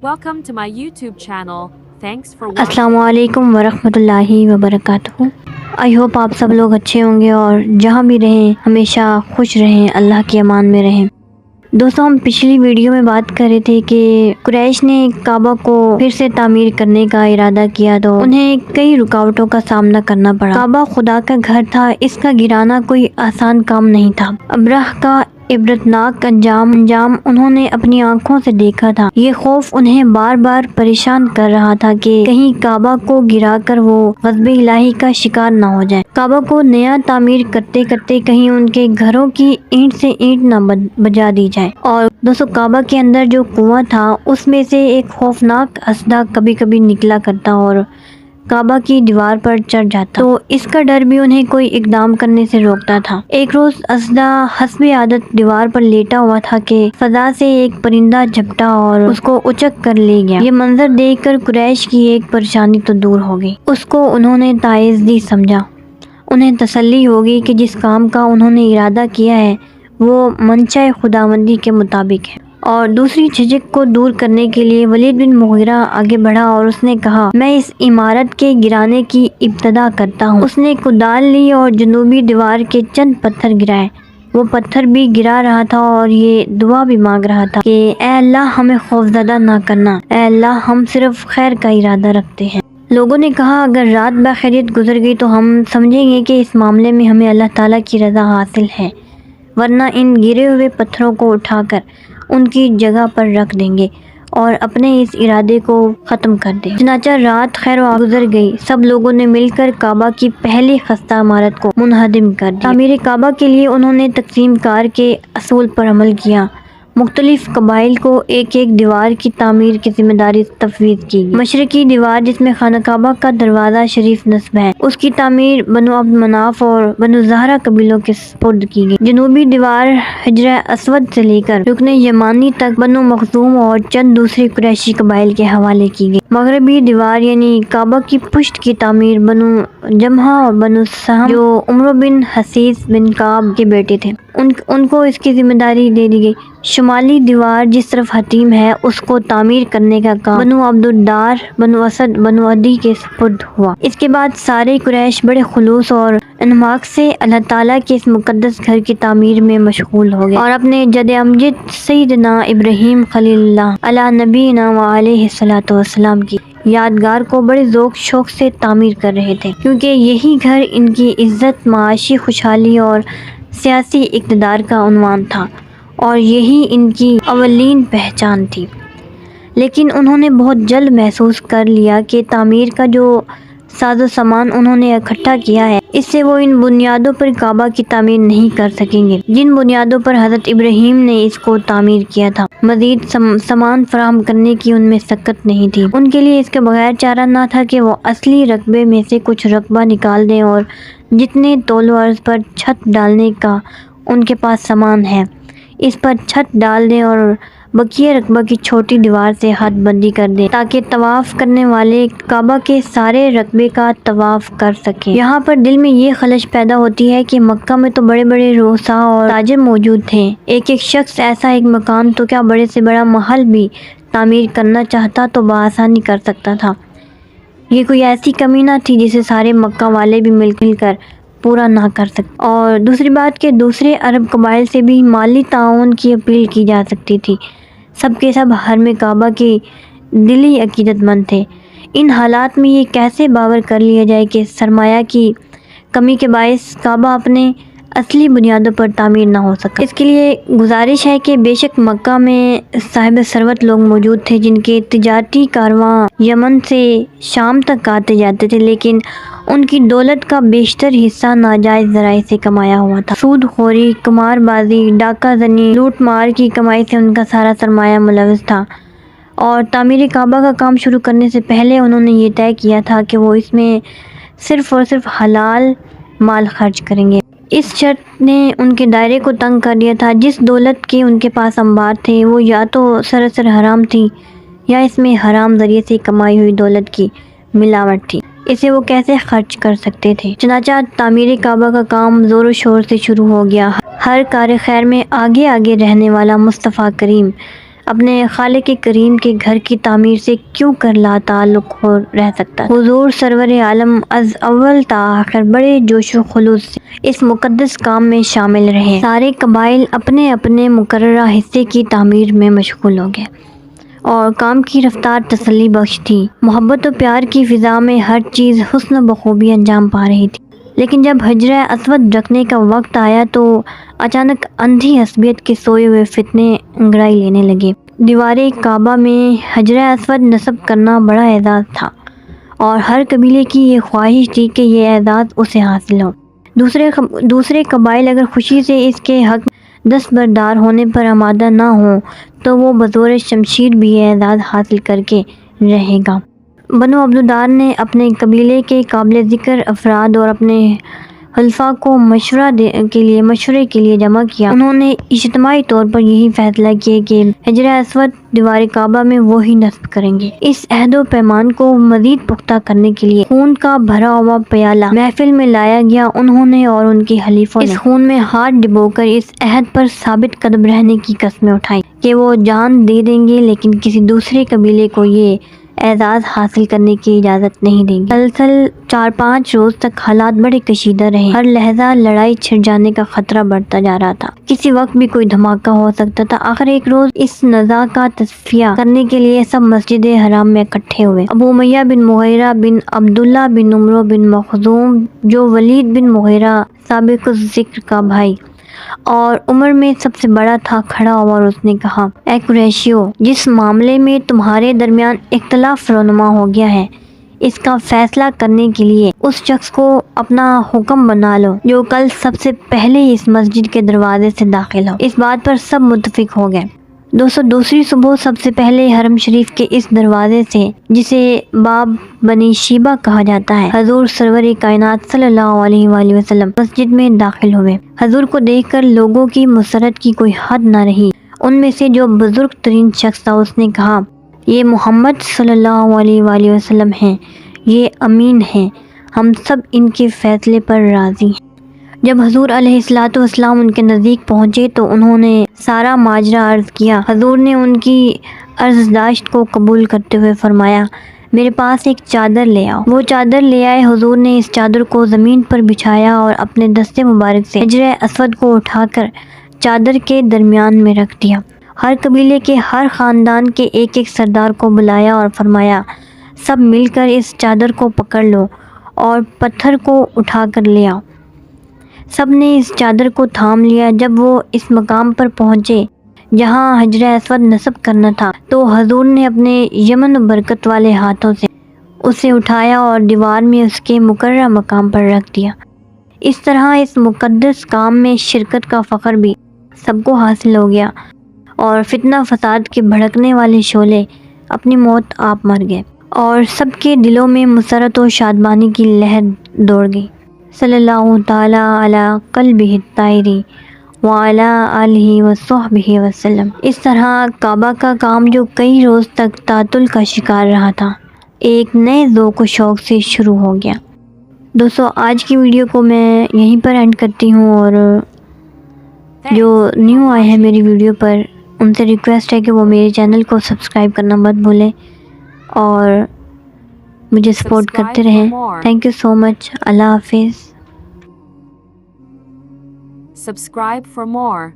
Welcome to my YouTube channel. Thanks for watching. अस्सलाम वालेकुम वरहमतुल्लाहि वबरकातुहू। आई होप आप सब लोग अच्छे होंगे और जहाँ भी रहें हमेशा खुश रहें, अल्लाह के अमान में रहें। दोस्तों, हम पिछली वीडियो में बात कर रहे थे कि कुरैश ने काबा को फिर से तामीर करने का इरादा किया तो उन्हें कई रुकावटों का सामना करना पड़ा। काबा खुदा का घर था, इसका गिराना कोई आसान काम नहीं था। अब्राह का इबरतनाक अंजाम उन्होंने अपनी आंखों से देखा था। ये खौफ उन्हें बार बार परेशान कर रहा था कि कहीं काबा को गिराकर वो ग़ज़ब इलाही का शिकार न हो जाए। काबा को नया तामीर करते करते कहीं उनके घरों की ईंट से ईंट न बजा दी जाए। और दोस्तों, काबा के अंदर जो कुआं था उसमें से एक खौफनाक असदा कभी कभी निकला करता और काबा की दीवार पर चढ़ जाता, तो इसका डर भी उन्हें कोई इकदाम करने से रोकता था। एक रोज असदा हस्बे आदत दीवार पर लेटा हुआ था कि फजा से एक परिंदा झपटा और उसको उचक कर ले गया। ये मंजर देखकर कुरैश की एक परेशानी तो दूर हो गई, उसको उन्होंने ताइज़ी समझा। उन्हें तसल्ली होगी कि जिस काम का उन्होंने इरादा किया है वो मनचाए खुदावंदी के मुताबिक है। और दूसरी झिझक को दूर करने के लिए वलीद बिन मुगीरा आगे बढ़ा और उसने कहा, मैं इस इमारत के गिराने की इब्तदा करता हूँ। उसने कुदाल ली और जनूबी दीवार के चंद पत्थर गिराए। वो पत्थर भी गिरा रहा था और ये दुआ भी मांग रहा था कि ऐ अल्लाह, हमें खौफजदा ना करना। ऐ अल्लाह, हम सिर्फ खैर का इरादा रखते हैं। लोगों ने कहा, अगर रात बखैरियत गुजर गई तो हम समझेंगे कि इस मामले में हमें अल्लाह ताला की रज़ा हासिल है, वरना इन गिरे हुए पत्थरों को उठाकर उनकी जगह पर रख देंगे और अपने इस इरादे को ख़त्म कर दें। चनाचा रात खैर गुजर गई। सब लोगों ने मिलकर काबा की पहली खस्ता इमारत को मुनहदिम कर दिया। तामीर काबा के लिए उन्होंने तकसीम कार के असूल पर अमल किया। मुख्तलिफ कबाइल को एक एक दीवार की तामीर की जिम्मेदारी तफवीज़ की। मशरकी दीवार, जिसमें खाना काबा का दरवाज़ा शरीफ नस्ब है, उसकी तामीर बनु अब्द मनाफ और बनु ज़हरा कबीलों के सुपुर्द की गई। जनूबी दीवार हिजरा असवद से लेकर रुकने यमानी तक बनु मखजूम और चंद दूसरी कुरैशी कबाइल के हवाले की गई। मगरबी दीवार यानी काबा की पुश्त की तामीर बनु जमहा और बनु सहम, जो उमर बिन हसीस बिन काब के बेटे थे, उनको इसकी जिम्मेदारी दे दी गई। शुमाली दीवार, जिस तरफ हतीम है, उसको तामीर करने का काम बनु अब्दुद्दार, बनु असद, बनु अदी के सुपुर्द हुआ। इसके बाद सारे कुरैश बड़े खुलूस और इन्माक से अल्लाह ताला के इस मुकद्दस घर की तामीर में मशगूल हो गए और अपने जद अमजद सैयदना इब्राहीम खलीलुल्लाह अला नबीना व अलैहिस्सलातु वस्सलाम की यादगार को बड़े ज़ौक़ शौक़ से तामीर कर रहे थे, क्योंकि यही घर इनकी इज़्ज़त, माशी खुशहाली और सियासी इक़्तिदार का उन्वान था और यही इनकी अवलीन पहचान थी। लेकिन उन्होंने बहुत जल्द महसूस कर लिया कि तामीर का जो साजो सामान उन्होंने इकट्ठा किया है, इससे वो इन बुनियादों पर काबा की तामीर नहीं कर सकेंगे जिन बुनियादों पर हज़रत इब्राहीम ने इसको तामीर किया था। मज़ीद सामान फराहम करने की उनमें सकत नहीं थी। उनके लिए इसके बगैर चारा ना था कि वो असली रकबे में से कुछ रकबा निकाल दें और जितने तौलो अर्ज़ पर छत डालने का उनके पास सामान है, इस पर छत डाल दें और बकिया रकबा की छोटी दीवार से हद बंदी कर दें, ताकि तवाफ़ करने वाले काबा के सारे रकबे का तवाफ़ कर सकें। यहाँ पर दिल में ये खलश पैदा होती है कि मक्का में तो बड़े बड़े रोसा और ताजिर मौजूद थे। एक एक शख्स ऐसा एक मकान तो क्या बड़े से बड़ा महल भी तामीर करना चाहता तो बआसानी कर सकता था। ये कोई ऐसी कमी ना थी जिसे सारे मक्का वाले भी मिलकर पूरा ना कर सकते। और दूसरी बात कि दूसरे अरब कबाइल से भी माली ताउन की अपील की जा सकती थी। सब के सब हरम काबा की दिली अकीदतमंद थे। इन हालात में ये कैसे बावर कर लिया जाए कि सरमाया की कमी के बायस काबा अपने असली बुनियादों पर तामीर ना हो सका। इसके लिए गुजारिश है कि बेशक मक्का में साहिब सरवत लोग मौजूद थे जिनके तिजारती कारवां यमन से शाम तक आते जाते थे, लेकिन उनकी दौलत का बेशतर हिस्सा नाजायज़ ज़राए से कमाया हुआ था। सूद खोरी, कुमारबाजी, डाका जनी, लूट मार की कमाई से उनका सारा सरमाया मुलविस था। और तामीर काबा का काम शुरू करने से पहले उन्होंने ये तय किया था कि वो इसमें सिर्फ़ और सिर्फ हलाल माल खर्च करेंगे। इस शर्त ने उनके दायरे को तंग कर दिया था। जिस दौलत के उनके पास अंबार थे वो या तो सरासर हराम थी या इसमें हराम ज़रिए से कमाई हुई दौलत की मिलावट थी। इसे वो कैसे खर्च कर सकते थे। चनाचा तामीर काबा का काम ज़ोर शोर से शुरू हो गया। हर कार खैर में आगे आगे रहने वाला मुस्तफ़ा करीम اپنے خالق کریم کے گھر کی تعمیر سے کیوں کر لا تعلق ہو رہ سکتا؟ حضور سرور عالم از اول تا آخر بڑے جوش و خلوص سے اس مقدس کام میں شامل رہے۔ سارے قبائل اپنے اپنے مقررہ حصے کی تعمیر میں مشغول ہو گئے اور کام کی رفتار تسلی بخش تھی۔ محبت و پیار کی فضا میں ہر چیز حسن و بخوبی انجام پا رہی تھی، لیکن جب حجرہ اسود رکھنے کا وقت آیا تو اچانک اندھی عصبیت کے سوئے ہوئے فتنے انگڑائی لینے لگے۔ دیوار کعبہ میں حجرہ اسود نصب کرنا بڑا اعزاز تھا اور ہر قبیلے کی یہ خواہش تھی کہ یہ اعزاز اسے حاصل ہو۔ دوسرے قبائل اگر خوشی سے اس کے حق دستبردار ہونے پر آمادہ نہ ہوں تو وہ بزور شمشیر بھی یہ اعزاز حاصل کر کے رہے گا۔ بنو عبدالدار نے اپنے قبیلے کے قابل ذکر افراد اور اپنے حلفاء کو مشورے کے لیے جمع کیا۔ انہوں نے اجتماعی طور پر یہی فیصلہ کیا کہ حجرہ اسود دیوار کعبہ میں وہی نصب کریں گے۔ اس عہد و پیمان کو مزید پختہ کرنے کے لیے خون کا بھرا ہوا پیالہ محفل میں لایا گیا۔ انہوں نے اور ان کے حلیفوں نے اس خون میں ہاتھ ڈبو کر اس عہد پر ثابت قدم رہنے کی قسمیں اٹھائیں کہ وہ جان دے دیں گے لیکن کسی دوسرے قبیلے کو یہ اعزاز حاصل کرنے کی اجازت نہیں دیں گے۔ مسلسل 4-5 روز تک حالات بڑے کشیدہ رہے۔ ہر لحظہ لڑائی چھڑ جانے کا خطرہ بڑھتا جا رہا تھا، کسی وقت بھی کوئی دھماکہ ہو سکتا تھا۔ آخر ایک روز اس نزاع کا تصفیہ کرنے کے لیے سب مسجد حرام میں اکٹھے ہوئے۔ ابو امیہ بن مغیرہ بن عبداللہ بن عمرو بن مخزوم جو ولید بن مغیرہ سابق الذکر کا بھائی اور عمر میں سب سے بڑا تھا، کھڑا ہوا اور اس نے کہا، اے قریشیو، جس معاملے میں تمہارے درمیان اختلاف رونما ہو گیا ہے اس کا فیصلہ کرنے کے لیے اس شخص کو اپنا حکم بنا لو جو کل سب سے پہلے اس مسجد کے دروازے سے داخل ہو۔ اس بات پر سب متفق ہو گئے۔ دوسری صبح سب سے پہلے حرم شریف کے اس دروازے سے جسے باب بنی شیبہ کہا جاتا ہے حضور سرور کائنات صلی اللہ علیہ وآلہ وسلم مسجد میں داخل ہوئے۔ حضور کو دیکھ کر لوگوں کی مسرت کی کوئی حد نہ رہی۔ ان میں سے جو بزرگ ترین شخص تھا اس نے کہا، یہ محمد صلی اللہ علیہ وآلہ وسلم ہیں، یہ امین ہیں، ہم سب ان کے فیصلے پر راضی ہیں۔ جب حضور علیہ السلام ان کے نزدیک پہنچے تو انہوں نے سارا ماجرا عرض کیا۔ حضور نے ان کی عرضداشت کو قبول کرتے ہوئے فرمایا، میرے پاس ایک چادر لے آؤ۔ وہ چادر لے آئے۔ حضور نے اس چادر کو زمین پر بچھایا اور اپنے دست مبارک سے حجرہ اسود کو اٹھا کر چادر کے درمیان میں رکھ دیا۔ ہر قبیلے کے ہر خاندان کے ایک سردار کو بلایا اور فرمایا، سب مل کر اس چادر کو پکڑ لو اور پتھر کو اٹھا کر لے آؤ۔ سب نے اس چادر کو تھام لیا۔ جب وہ اس مقام پر پہنچے جہاں حجرہ اسود نصب کرنا تھا تو حضور نے اپنے یمن و برکت والے ہاتھوں سے اسے اٹھایا اور دیوار میں اس کے مقررہ مقام پر رکھ دیا۔ اس طرح اس مقدس کام میں شرکت کا فخر بھی سب کو حاصل ہو گیا اور فتنہ فساد کے بھڑکنے والے شعلے اپنی موت آپ مر گئے اور سب کے دلوں میں مسرت و شادمانی کی لہر دوڑ گئی۔ صلی اللہ تعالی علی قلبہ الطاہر وعلی آلہ وصحبہ وسلم۔ اس طرح کعبہ کا کام جو کئی روز تک تعطل کا شکار رہا تھا ایک نئے ذوق و شوق سے شروع ہو گیا۔ دوستو، آج کی ویڈیو کو میں یہیں پر اینڈ کرتی ہوں اور جو نیو آئے ہیں میری ویڈیو پر ان سے ریکویسٹ ہے کہ وہ میرے چینل کو سبسکرائب کرنا مت بھولیں اور مجھے سپورٹ کرتے رہیں۔ تھینک یو سو مچ۔ اللہ حافظ۔ Subscribe for more.